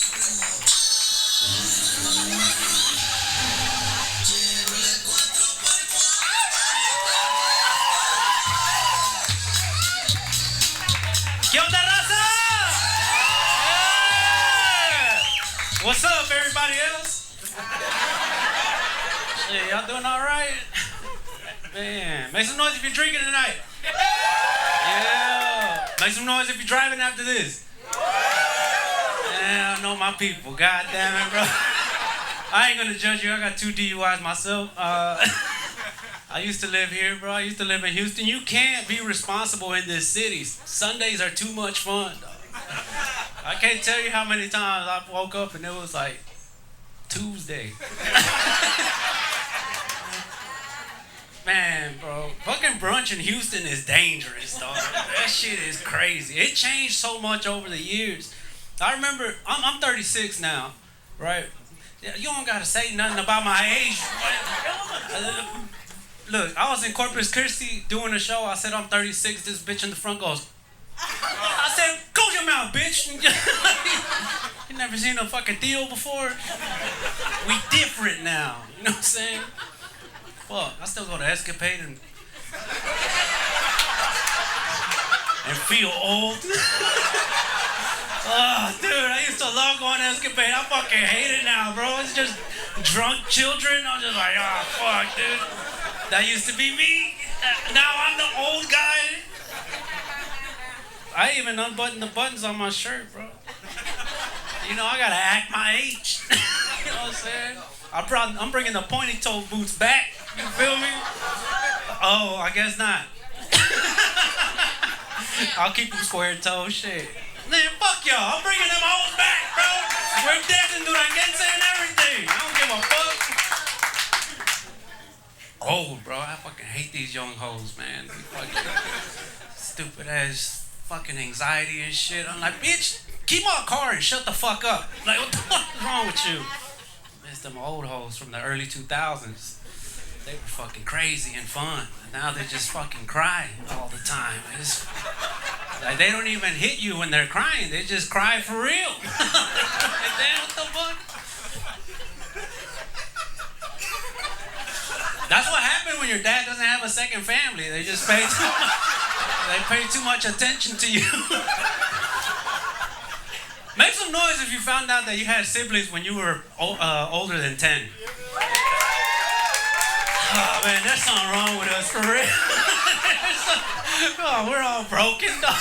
¿Qué onda, raza? Yeah. What's up, everybody else? Shit, y'all doing all right? Man, make some noise if you're drinking tonight. Yeah. Make some noise if you're driving after this. Yeah, I know my people. God damn it, bro. I ain't gonna judge you. I got 2 DUIs myself. I used to live here, bro. I used to live in Houston. You can't be responsible in this city. Sundays are too much fun, dog. I can't tell you how many times I woke up and it was like Tuesday. Man, bro, fucking brunch in Houston is dangerous, dog. That shit is crazy. It changed so much over the years. I remember, I'm 36 now, right? You don't gotta say nothing about my age. Look, I was in Corpus Christi doing a show. I said I'm 36. This bitch in the front goes, I said, close your mouth, bitch. You never seen a fucking Theo before? We different now. You know what I'm saying? Fuck, I still go to Escapade and feel old. Oh, dude, I used to love going to Escapade. I fucking hate it now, bro. It's just drunk children. I'm just like, oh, fuck, dude. That used to be me. Now I'm the old guy. I even unbuttoned the buttons on my shirt, bro. You know, I gotta act my age. You know what I'm saying? I'm bringing the pointy-toe boots back. You feel me? Oh, I guess not. I'll keep them square-toe shit. Man, fuck y'all. I'm bringing them hoes back, bro. We're dancing duranguense and everything. I don't give a fuck. Oh, bro, I fucking hate these young hoes, man. Fucking stupid ass fucking anxiety and shit. I'm like, bitch, keep my car and shut the fuck up. Like, what the fuck is wrong with you? It's them old hoes from the early 2000s. They were fucking crazy and fun. And now they just fucking cry all the time. It's like they don't even hit you when they're crying. They just cry for real. Like, damn, what the fuck? That's what happened when your dad doesn't have a second family. They just pay too much. They pay too much attention to you. Make some noise if you found out that you had siblings when you were older than 10. Oh man, there's something wrong with us for real. Oh, we're all broken, dog.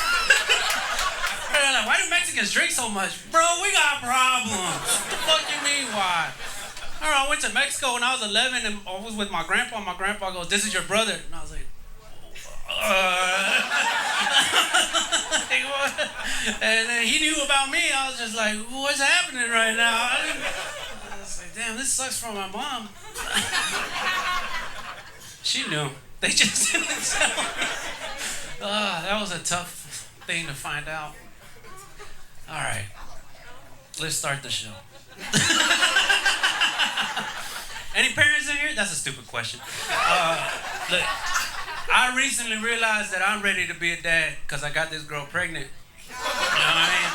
Like, why do Mexicans drink so much? Bro, we got problems. What the fuck you mean, why? I went to Mexico when I was 11 and I was with my grandpa. My grandpa goes, "This is your brother." And I was like, and then he knew about me. I was just like, what's happening right now? I was like, damn, this sucks for my mom. She knew. They just didn't tell me. That was a tough thing to find out. All right, let's start the show. Any parents in here? That's a stupid question. Look, I recently realized that I'm ready to be a dad because I got this girl pregnant. You know what I mean?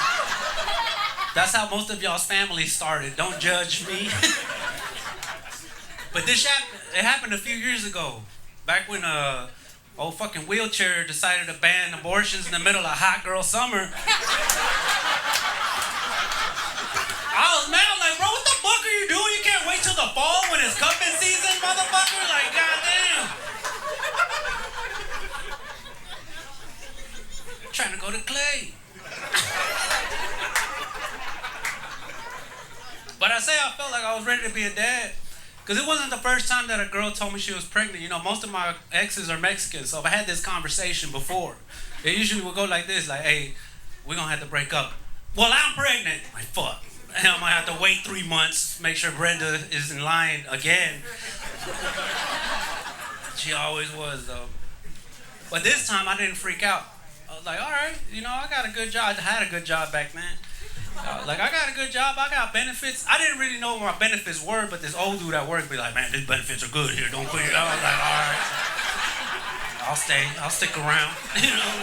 That's how most of y'all's families started. Don't judge me. But it happened a few years ago. Back when old fucking wheelchair decided to ban abortions in the middle of hot girl summer. I was mad, like, bro, what the fuck are you doing? You can't wait till the fall when it's cuffing season, motherfucker? Like, goddamn. I'm trying to go to Clay. But I felt like I was ready to be a dad. Because it wasn't the first time that a girl told me she was pregnant. You know, most of my exes are Mexican, so if I had this conversation before, it usually would go like this, like, hey, we're going to have to break up. Well, I'm pregnant. Like, fuck. And I'm going to have to wait 3 months, make sure Brenda is in line again. She always was, though. But this time, I didn't freak out. I was like, all right, you know, I got a good job. I had a good job back then. Like, I got a good job. I got benefits. I didn't really know what my benefits were, but this old dude at work be like, man, these benefits are good here. Don't quit. I was like, all right. I'll stay. I'll stick around. You know?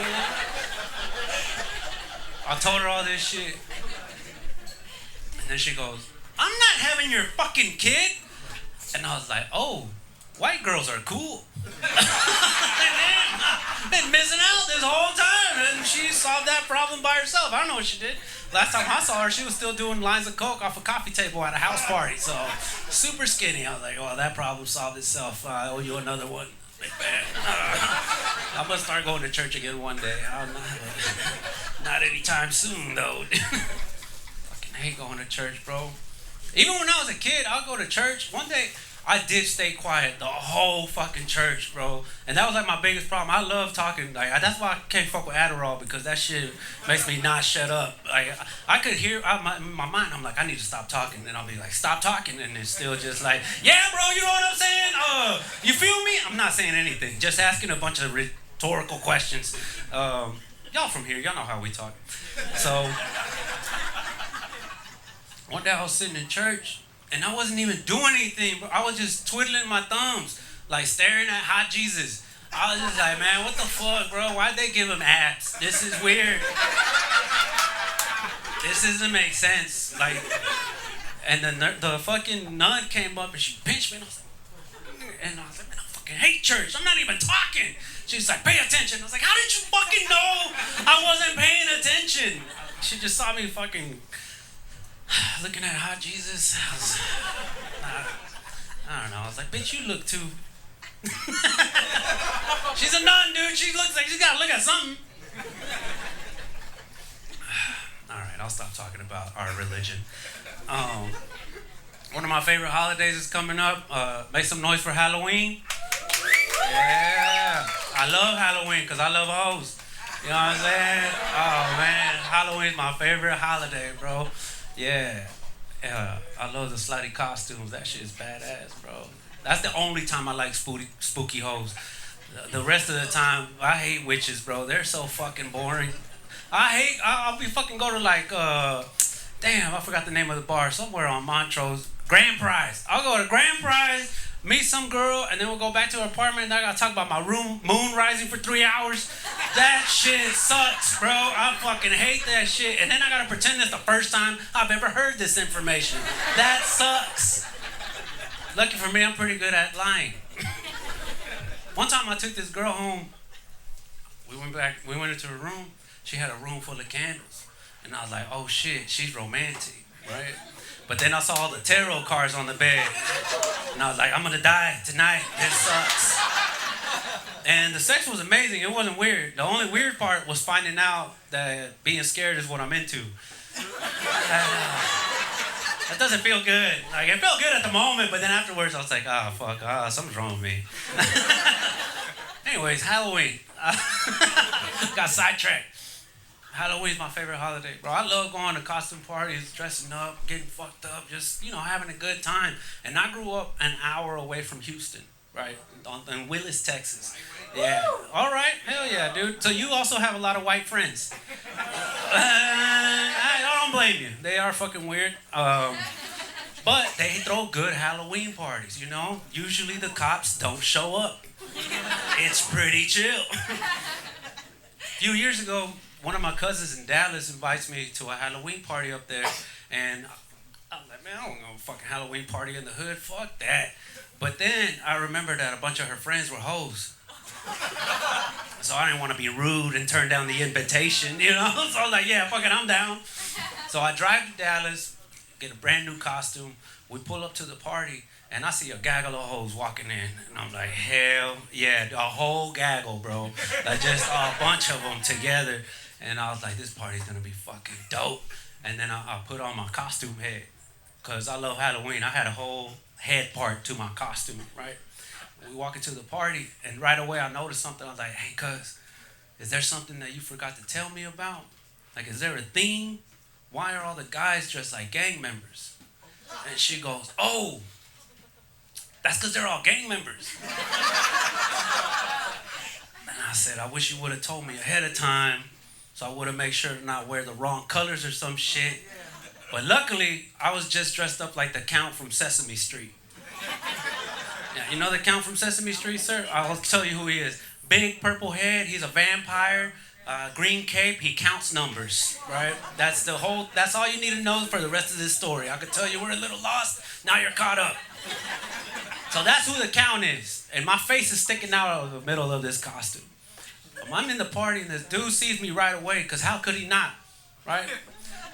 I told her all this shit. And then she goes, I'm not having your fucking kid. And I was like, oh, white girls are cool. Been missing out this whole time, and she solved that problem by herself. I don't know what she did. Last time I saw her, she was still doing lines of coke off a coffee table at a house party. So super skinny. I was like, oh, that problem solved itself. I owe you another one. Big bad. I'm gonna start going to church again one day. Not anytime soon though. Fucking hate going to church, bro. Even when I was a kid, I'd go to church. One day, I did stay quiet the whole fucking church, bro. And that was like my biggest problem. I love talking. Like that's why I can't fuck with Adderall, because that shit makes me not shut up. Like I could hear in my mind, I'm like, I need to stop talking. And I'll be like, stop talking, and it's still just like, yeah, bro, you know what I'm saying? You feel me? I'm not saying anything. Just asking a bunch of rhetorical questions. Y'all from here, y'all know how we talk. So one day I was sitting in church. And I wasn't even doing anything, bro. I was just twiddling my thumbs, like staring at hot Jesus. I was just like, man, what the fuck, bro? Why'd they give him abs? This is weird. This doesn't make sense. Like, and the fucking nun came up and she pinched me, and I was like, man, I fucking hate church. I'm not even talking. She's like, pay attention. I was like, how did you fucking know I wasn't paying attention? She just saw me fucking looking at hot Jesus. I don't know. I was like, bitch, you look too. She's a nun, dude. She looks like she's got to look at something. All right, I'll stop talking about our religion. One of my favorite holidays is coming up. Make some noise for Halloween. Yeah. I love Halloween because I love hoes. You know what I'm saying? Oh, man. Halloween's my favorite holiday, bro. Yeah. I love the slutty costumes. That shit is badass, bro. That's the only time I like spooky hoes. The rest of the time, I hate witches, bro. They're so fucking boring. I'll be fucking go to like, damn, I forgot the name of the bar. Somewhere on Montrose. Grand Prize. I'll go to Grand Prize, meet some girl, and then we'll go back to her apartment, and I gotta talk about my moon rising for 3 hours. That shit sucks, bro. I fucking hate that shit. And then I gotta pretend it's the first time I've ever heard this information. That sucks. Lucky for me, I'm pretty good at lying. One time I took this girl home. We went into her room. She had a room full of candles. And I was like, oh shit, she's romantic, right? But then I saw all the tarot cards on the bed. And I was like, I'm gonna die tonight. This sucks. And the sex was amazing. It wasn't weird. The only weird part was finding out that being scared is what I'm into. That doesn't feel good. Like, it felt good at the moment, but then afterwards I was like, oh, fuck, something's wrong with me. Anyways, Halloween. Got sidetracked. Halloween's my favorite holiday, bro. I love going to costume parties, dressing up, getting fucked up, just, having a good time. And I grew up an hour away from Houston, right? In Willis, Texas. Yeah. All right. Hell yeah, dude. So you also have a lot of white friends. I don't blame you. They are fucking weird. But they throw good Halloween parties, Usually the cops don't show up. It's pretty chill. A few years ago, one of my cousins in Dallas invites me to a Halloween party up there, and I'm like, man, I don't know, fucking Halloween party in the hood, fuck that. But then I remembered that a bunch of her friends were hoes. So I didn't want to be rude and turn down the invitation, So I was like, yeah, fuck it, I'm down. So I drive to Dallas, get a brand new costume. We pull up to the party, and I see a gaggle of hoes walking in. And I'm like, hell yeah, a whole gaggle, bro. Like just a bunch of them together. And I was like, this party's gonna be fucking dope. And then I put on my costume head, because I love Halloween. I had a whole head part to my costume, right? We walk into the party, and right away I noticed something. I was like, hey, cuz, is there something that you forgot to tell me about? Like, is there a theme? Why are all the guys dressed like gang members? And she goes, oh, that's because they're all gang members. And I said, I wish you would have told me ahead of time, so I would have made sure to not wear the wrong colors or some shit. But luckily, I was just dressed up like the Count from Sesame Street. Yeah, you know the Count from Sesame Street, sir? I'll tell you who he is. Big purple head, he's a vampire. green cape, he counts numbers, right? That's all you need to know for the rest of this story. I could tell you we're a little lost, now you're caught up. So that's who the count is. And my face is sticking out of the middle of this costume. I'm in the party and this dude sees me right away, because how could he not, right?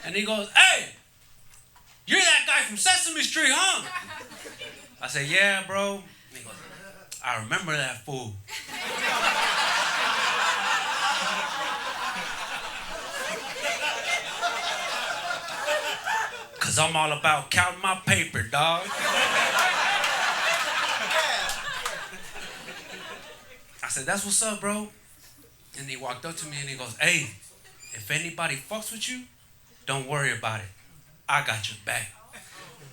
And he goes, "Hey, you're that guy from Sesame Street, huh?" I say, "Yeah, bro." And he goes, "I remember that fool." Because I'm all about counting my paper, dog. I said, "That's what's up, bro." And he walked up to me and he goes, "Hey, if anybody fucks with you, don't worry about it. I got your back."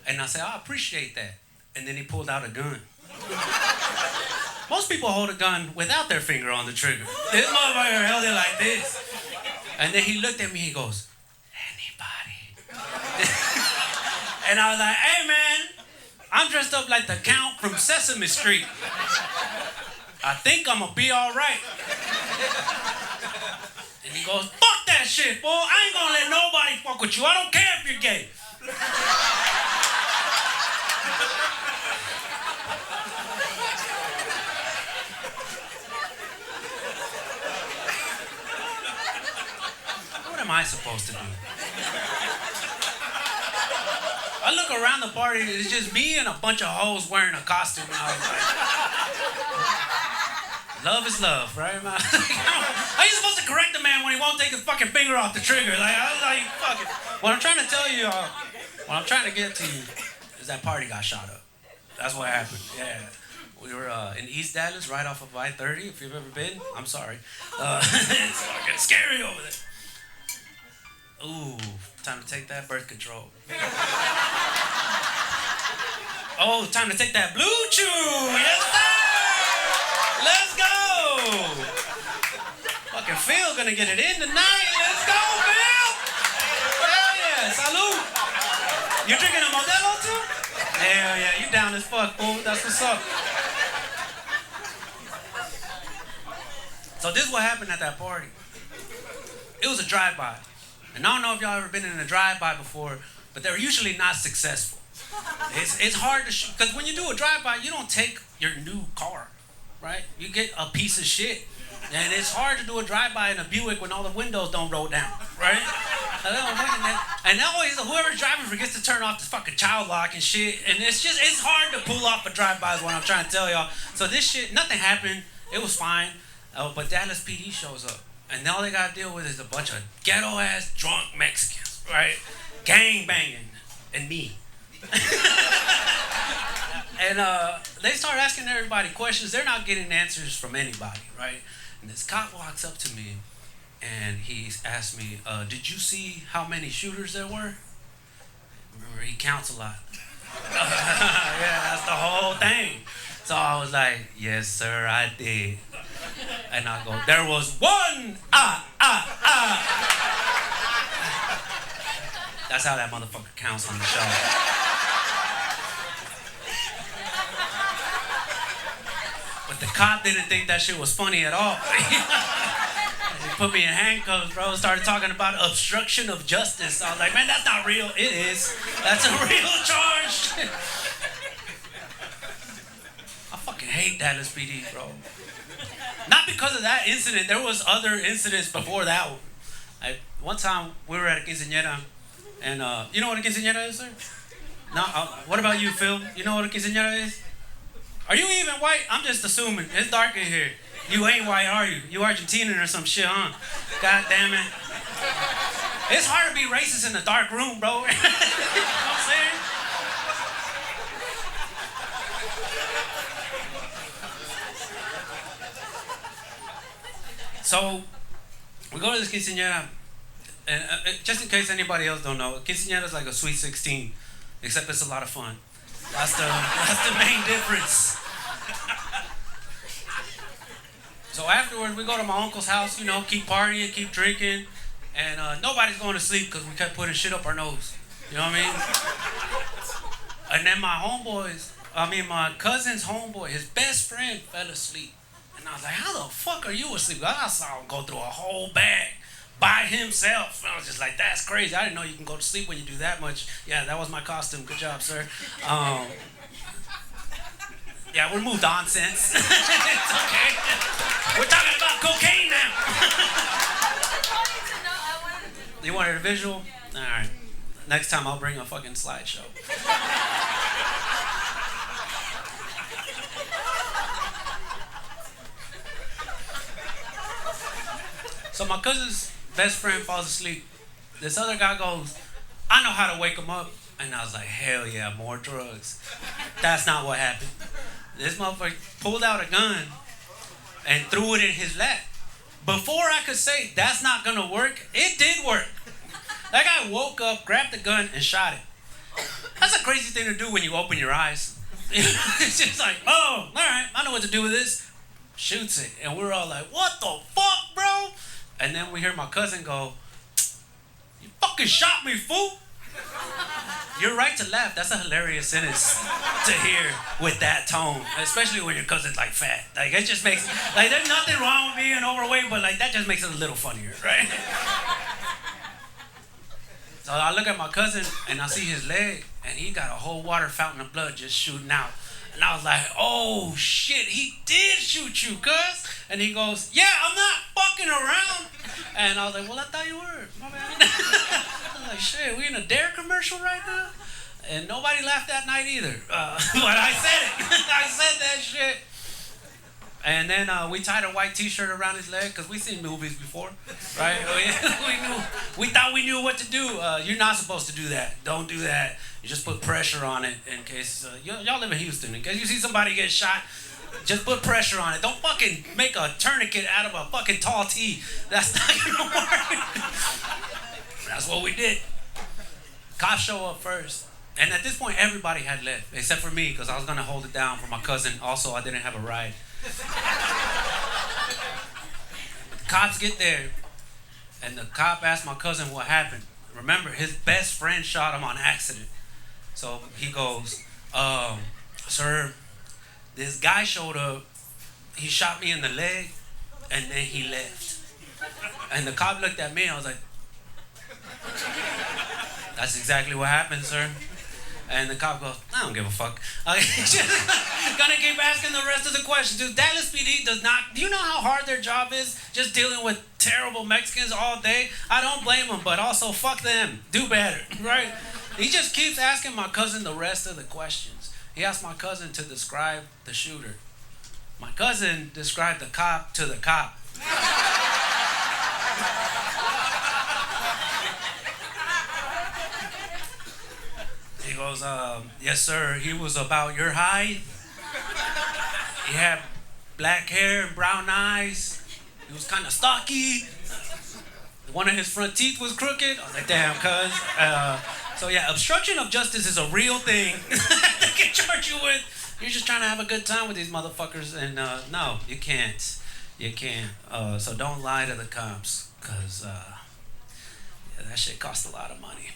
And I said, "I appreciate that." And then he pulled out a gun. Most people hold a gun without their finger on the trigger. This motherfucker held it like this. And then he looked at me, he goes, "Anybody?" And I was like, "Hey, man, I'm dressed up like the Count from Sesame Street. I think I'm gonna be all right." And he goes, "Fuck that shit, boy. I ain't gonna let nobody fuck with you. I don't care if you're gay." What am I supposed to do? I look around the party, it's just me and a bunch of hoes wearing a costume. And I was like, love is love, right? How you supposed to correct a man when he won't take his fucking finger off the trigger? Like, I was like, fuck it. What I'm trying to tell you, what I'm trying to get to you is that party got shot up. That's what happened. Yeah. We were in East Dallas, right off of I-30. If you've ever been, I'm sorry. It's fucking scary over there. Ooh, time to take that birth control. Oh, time to take that blue chew. Yes, sir. Let's go. Fucking Phil gonna get it in tonight. Let's go, Phil. Hell yeah, salud. You drinking a Modelo too? Hell yeah, you down as fuck, fool. That's what's up. So this is what happened at that party. It was a drive-by. And I don't know if y'all ever been in a drive-by before, but they're usually not successful. It's hard to shoot, because when you do a drive-by, you don't take your new car, right? You get a piece of shit. And it's hard to do a drive-by in a Buick when all the windows don't roll down, right? And always, whoever's driving forgets to turn off the fucking child lock and shit. And it's hard to pull off a drive-by is what I'm trying to tell y'all. So this shit, nothing happened. It was fine. But Dallas PD shows up. And all they gotta deal with is a bunch of ghetto-ass drunk Mexicans, right? Gang banging. And me. And they start asking everybody questions. They're not getting answers from anybody, right? And this cop walks up to me and he asked me, "Did you see how many shooters there were?" Remember, he counts a lot. Yeah, that's the whole thing. So I was like, "Yes, sir, I did." And I go, "There was one, That's how that motherfucker counts on the show. But the cop didn't think that shit was funny at all. He put me in handcuffs, bro. Started talking about obstruction of justice. I was like, "Man, that's not real." "It is. That's a real charge." I fucking hate Dallas PD, bro. Not because of that incident. There was other incidents before that one. One time, we were at a quinceañera, and you know what a quinceañera is, sir? No? What about you, Phil? You know what a quinceañera is? Are you even white? I'm just assuming. It's dark in here. You ain't white, are you? You Argentinian or some shit, huh? God damn it. It's hard to be racist in a dark room, bro. You know what I'm saying? So, we go to this quinceañera, and just in case anybody else don't know, a quinceañera is like a sweet 16, except it's a lot of fun. That's the main difference. So afterwards, we go to my uncle's house, you know, keep partying, keep drinking, and nobody's going to sleep because we kept putting shit up our nose. You know what I mean? And then my cousin's homeboy, his best friend fell asleep. And I was like, how the fuck are you asleep? I saw him go through a whole bag by himself. And I was just like, that's crazy. I didn't know you can go to sleep when you do that much. Yeah, that was my costume. Good job, sir. Yeah, we moved on since. It's okay. We're talking about cocaine now. You wanted a visual? All right. Next time I'll bring a fucking slideshow. So my cousin's best friend falls asleep. This other guy goes, I know how to wake him up. And I was like, hell yeah, more drugs. That's not what happened. This motherfucker pulled out a gun and threw it in his lap. Before I could say, that's not gonna work, it did work. That guy woke up, grabbed the gun, and shot it. That's a crazy thing to do when you open your eyes. It's just like, oh, all right, I know what to do with this. Shoots it. And we're all like, what the fuck, bro? And then we hear my cousin go, you fucking shot me, fool. You're right to laugh. That's a hilarious sentence to hear with that tone, especially when your cousin's like fat. Like it just makes like there's nothing wrong with being overweight, but like that just makes it a little funnier, right? So I look at my cousin and I see his leg, and he got a whole water fountain of blood just shooting out. And I was like, oh shit, he did shoot you, cuz. And he goes, yeah, I'm not fucking around. And I was like, well, I thought you were. My bad. I was like, shit, we in a Dare commercial right now? And nobody laughed that night either. But I said it. I said that shit. And then we tied a white t-shirt around his leg because we've seen movies before, right? We thought we knew what to do. You're not supposed to do that. Don't do that. You just put pressure on it in case, y'all live in Houston. In case you see somebody get shot, just put pressure on it. Don't fucking make a tourniquet out of a fucking tall T. That's not gonna work. That's what we did. Cops show up first. And at this point, everybody had left, except for me, because I was gonna hold it down for my cousin. Also, I didn't have a ride. The cops get there, and the cop asked my cousin what happened. Remember, his best friend shot him on accident. So he goes, sir, this guy showed up, he shot me in the leg, and then he left. And the cop looked at me, and I was like, that's exactly what happened, sir. And the cop goes, I don't give a fuck. Gonna keep asking the rest of the questions. Dude, Dallas PD does not, do you know how hard their job is? Just dealing with terrible Mexicans all day? I don't blame them, but also fuck them. Do better, right? He just keeps asking my cousin the rest of the questions. He asked my cousin to describe the shooter. My cousin described the cop to the cop. He goes, yes, sir, he was about your height. He had black hair and brown eyes. He was kind of stocky. One of his front teeth was crooked. I was like, damn, cuz. So yeah, obstruction of justice is a real thing. They can charge you with. You're just trying to have a good time with these motherfuckers. And no, you can't. You can't. So don't lie to the cops, because yeah, that shit costs a lot of money.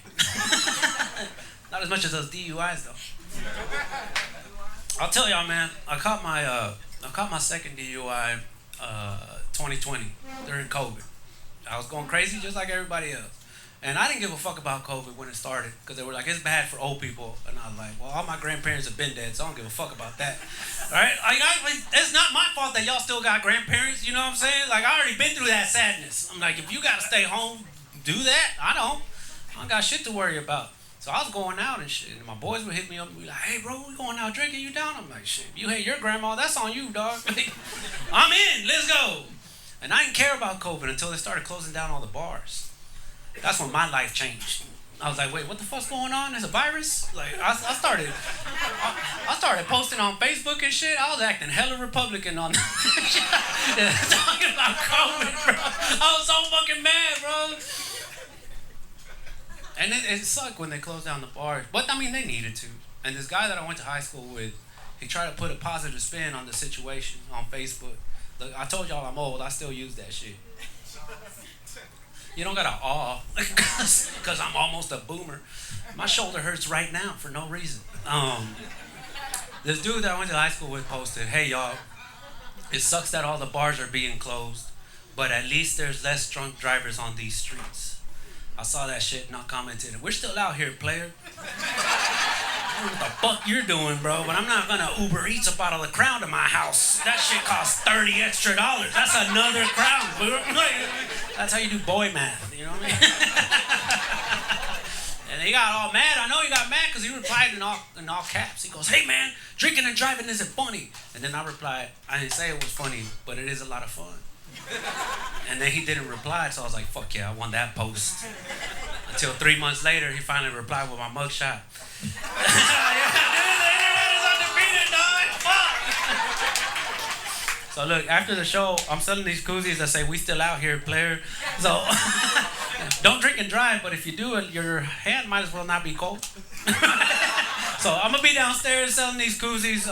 Not as much as those DUIs though. I'll tell y'all, man. I caught my second DUI 2020 during COVID. I was going crazy just like everybody else, and I didn't give a fuck about COVID when it started because they were like, it's bad for old people, and I was like, well, all my grandparents have been dead, so I don't give a fuck about that. All right, it's not my fault that y'all still got grandparents. You know what I'm saying? Like, I already been through that sadness. I'm like, if you gotta stay home, do that. I don't got shit to worry about. So I was going out and shit, and my boys would hit me up and be like, hey, bro, we going out drinking, you down? I'm like, shit, you hate your grandma, that's on you, dog. I'm in, let's go. And I didn't care about COVID until they started closing down all the bars. That's when my life changed. I was like, wait, what the fuck's going on? There's a virus? Like, I started posting on Facebook and shit. I was acting hella Republican on that. Talking about COVID, bro. I was so fucking mad, bro. And it sucked when they closed down the bars. But, I mean, they needed to. And this guy that I went to high school with, he tried to put a positive spin on the situation on Facebook. Look, I told y'all I'm old. I still use that shit. You don't gotta awe, because I'm almost a boomer. My shoulder hurts right now for no reason. This dude that I went to high school with posted, hey, y'all, It sucks that all the bars are being closed, but at least there's less drunk drivers on these streets. I saw that shit and I commented, we're still out here, player. I don't know what the fuck you're doing, bro, but I'm not gonna Uber Eats up out of the Crown to my house. That shit costs $30 extra. That's another Crown. That's how you do boy math, you know what I mean? And he got all mad. I know he got mad because he replied in all caps. He goes, hey man, drinking and driving isn't funny. And then I replied, I didn't say it was funny, but it is a lot of fun. And then he didn't reply, so I was like, fuck yeah, I won that post. Until 3 months later, he finally replied with my mugshot. The internet is undefeated, dog. Fuck. So look, after the show, I'm selling these koozies that say, we still out here, player. So don't drink and drive, but if you do it, your hand might as well not be cold. So I'm gonna be downstairs selling these koozies.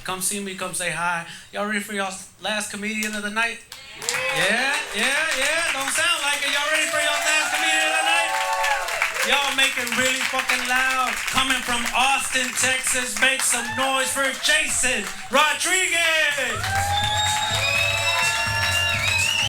Come see me, come say hi. Y'all ready for y'all's last comedian of the night? Yeah. Don't sound like it. Y'all ready for y'all's last comedian of the night? Y'all make it really fucking loud. Coming from Austin, Texas, make some noise for Jason Rodriguez.